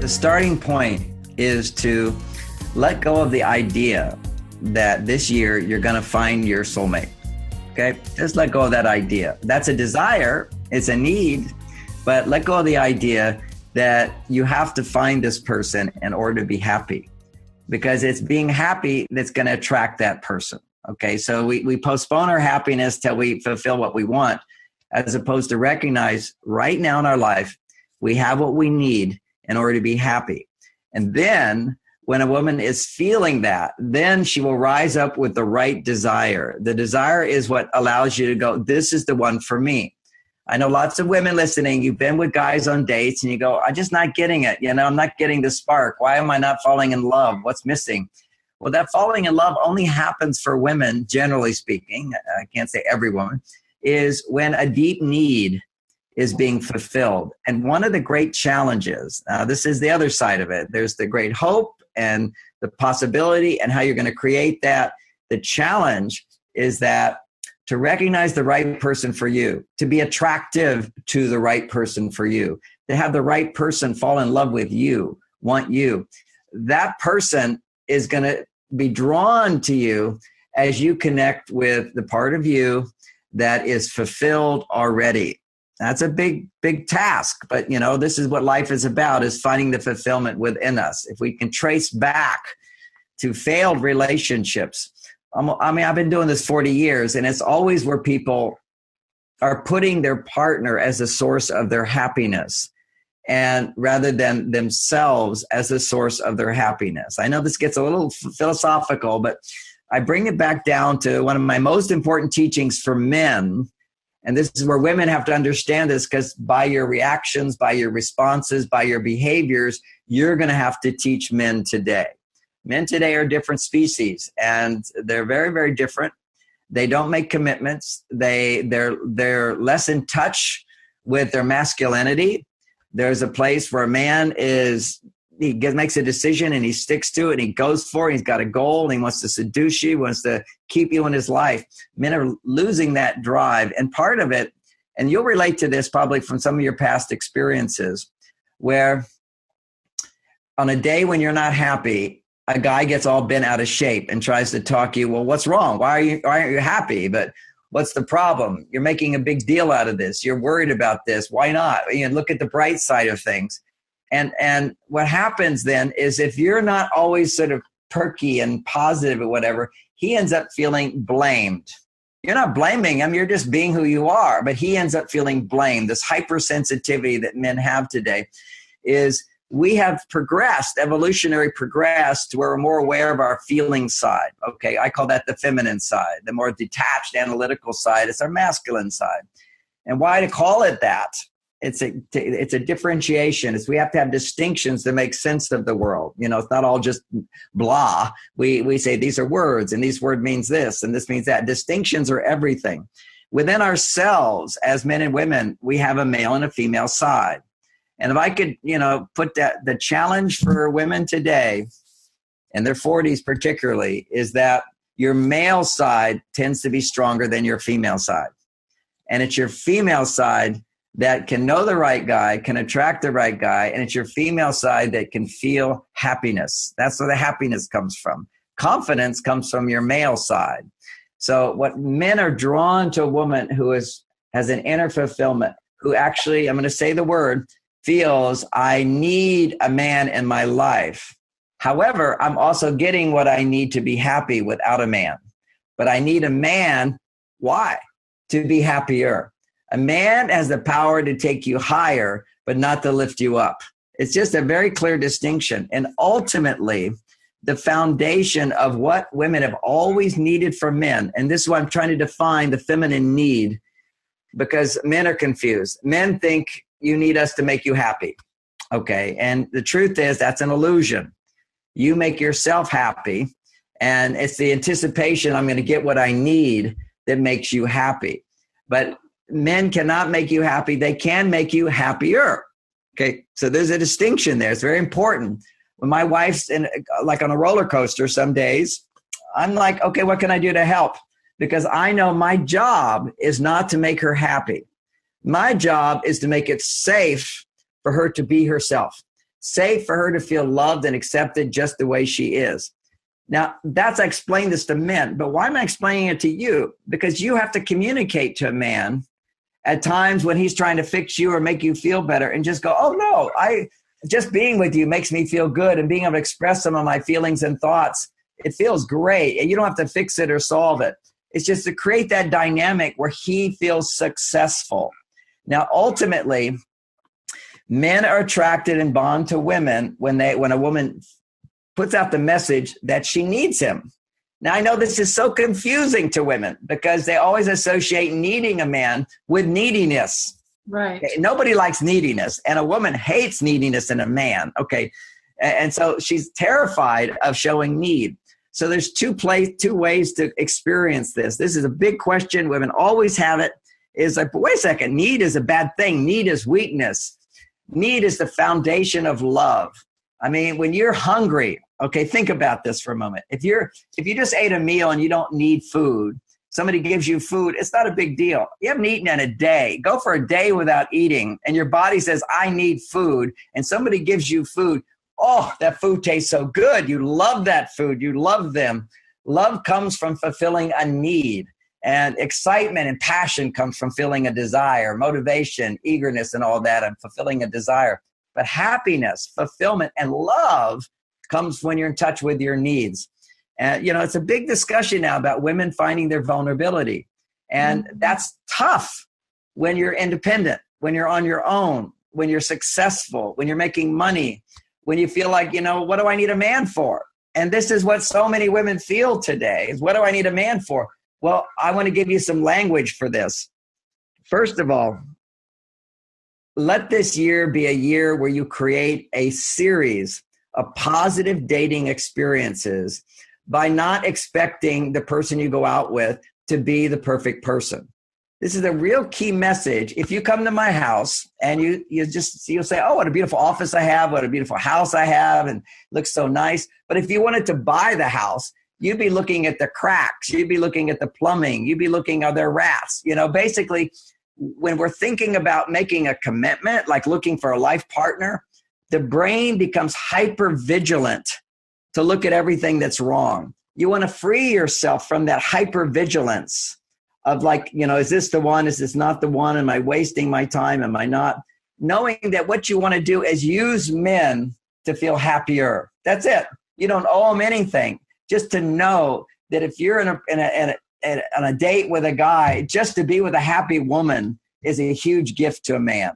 starting point is to let go of the idea that this year you're going to find your soulmate. Okay, just let go of that idea. That's a desire, it's a need, but let go of the idea that you have to find this person in order to be happy, because it's being happy that's going to attract that person. Okay, so we postpone our happiness till we fulfill what we want, as opposed to recognize right now in our life, we have what we need in order to be happy. And then when a woman is feeling that, then she will rise up with the right desire. The desire is what allows you to go, this is the one for me. I know lots of women listening, you've been with guys on dates and you go, I'm just not getting it. I'm not getting the spark. Why am I not falling in love? What's missing? Well, that falling in love only happens for women, generally speaking. I can't say every woman, is when a deep need is being fulfilled. And one of the great challenges, this is the other side of it. There's the great hope and the possibility and how you're going to create that. The challenge is that to recognize the right person for you, to be attractive to the right person for you, to have the right person fall in love with you, want you, that person is going to be drawn to you as you connect with the part of you that is fulfilled already. That's a big, big task. But, this is what life is about, is finding the fulfillment within us. If we can trace back to failed relationships, I've been doing this 40 years, and it's always where people are putting their partner as a source of their happiness, and rather than themselves as a source of their happiness. I know this gets a little philosophical, but I bring it back down to one of my most important teachings for men. And this is where women have to understand this, because by your reactions, by your responses, by your behaviors, you're going to have to teach men today. Men today are different species, and they're very, very different. They don't make commitments. They're less in touch with their masculinity. There's a place where a man makes a decision and he sticks to it and he goes for it. He's got a goal and he wants to seduce you, wants to keep you in his life. Men are losing that drive. And part of it, and you'll relate to this probably from some of your past experiences, where on a day when you're not happy, a guy gets all bent out of shape and tries to talk you, well, what's wrong? Why aren't you happy? But what's the problem? You're making a big deal out of this. You're worried about this. Why not? Look at the bright side of things. And what happens then is, if you're not always sort of perky and positive or whatever, he ends up feeling blamed. You're not blaming him. You're just being who you are. But he ends up feeling blamed. This hypersensitivity that men have today is, we have evolutionary progressed to where we're more aware of our feeling side. Okay, I call that the feminine side. The more detached, analytical side is our masculine side. And why to call it that? It's a differentiation. We have to have distinctions to make sense of the world. It's not all just blah. We say these are words, and this word means this, and this means that. Distinctions are everything. Within ourselves, as men and women, we have a male and a female side. And if I could, put the challenge for women today, in their 40s particularly, is that your male side tends to be stronger than your female side. And it's your female side that can know the right guy, can attract the right guy, and it's your female side that can feel happiness. That's where the happiness comes from. Confidence comes from your male side. So what men are drawn to a woman who has an inner fulfillment, who actually, I'm going to say the word, feels, I need a man in my life. However, I'm also getting what I need to be happy without a man. But I need a man. Why? To be happier. A man has the power to take you higher, but not to lift you up. It's just a very clear distinction. And ultimately, the foundation of what women have always needed from men, and this is why I'm trying to define the feminine need, because men are confused. Men think you need us to make you happy. Okay. And the truth is, that's an illusion. You make yourself happy, and it's the anticipation I'm going to get what I need that makes you happy. But men cannot make you happy. They can make you happier. Okay. So there's a distinction there. It's very important. When my wife's on a roller coaster some days, I'm like, okay, what can I do to help? Because I know my job is not to make her happy. My job is to make it safe for her to be herself. safe for her to feel loved and accepted just the way she is. Now, I explained this to men, but why am I explaining it to you? Because you have to communicate to a man at times when he's trying to fix you or make you feel better, and just go, oh no, just being with you makes me feel good, and being able to express some of my feelings and thoughts, it feels great. And you don't have to fix it or solve it. It's just to create that dynamic where he feels successful. Now, ultimately, men are attracted and bond to women when a woman puts out the message that she needs him. Now, I know this is so confusing to women because they always associate needing a man with neediness. Right. Okay? Nobody likes neediness, and a woman hates neediness in a man. Okay. And so she's terrified of showing need. So there's two ways to experience this. This is a big question. Women always have it. Is like, but wait a second, need is a bad thing. Need is weakness. Need is the foundation of love. I mean, when you're hungry, okay, think about this for a moment. If you just ate a meal and you don't need food, somebody gives you food, it's not a big deal. You haven't eaten in a day. Go for a day without eating, and your body says, I need food, and somebody gives you food. Oh, that food tastes so good. You love that food. You love them. Love comes from fulfilling a need, and excitement and passion comes from filling a desire, motivation, eagerness, and all that, and fulfilling a desire. But happiness, fulfillment, and love comes when you're in touch with your needs. And, it's a big discussion now about women finding their vulnerability. And that's tough when you're independent, when you're on your own, when you're successful, when you're making money, when you feel like, what do I need a man for? And this is what so many women feel today is, what do I need a man for? Well, I want to give you some language for this. First of all, let this year be a year where you create a series of positive dating experiences by not expecting the person you go out with to be the perfect person. This is a real key message. If you come to my house and you'll say, oh, what a beautiful office I have, what a beautiful house I have, and it looks so nice. But if you wanted to buy the house, you'd be looking at the cracks, you'd be looking at the plumbing, you'd be looking, are there rats? Basically, when we're thinking about making a commitment, like looking for a life partner, the brain becomes hyper vigilant to look at everything that's wrong. You want to free yourself from that hyper vigilance of like, is this the one? Is this not the one? Am I wasting my time? Am I not? Knowing that what you want to do is use men to feel happier. That's it. You don't owe them anything. Just to know that if you're on a date with a guy, just to be with a happy woman is a huge gift to a man.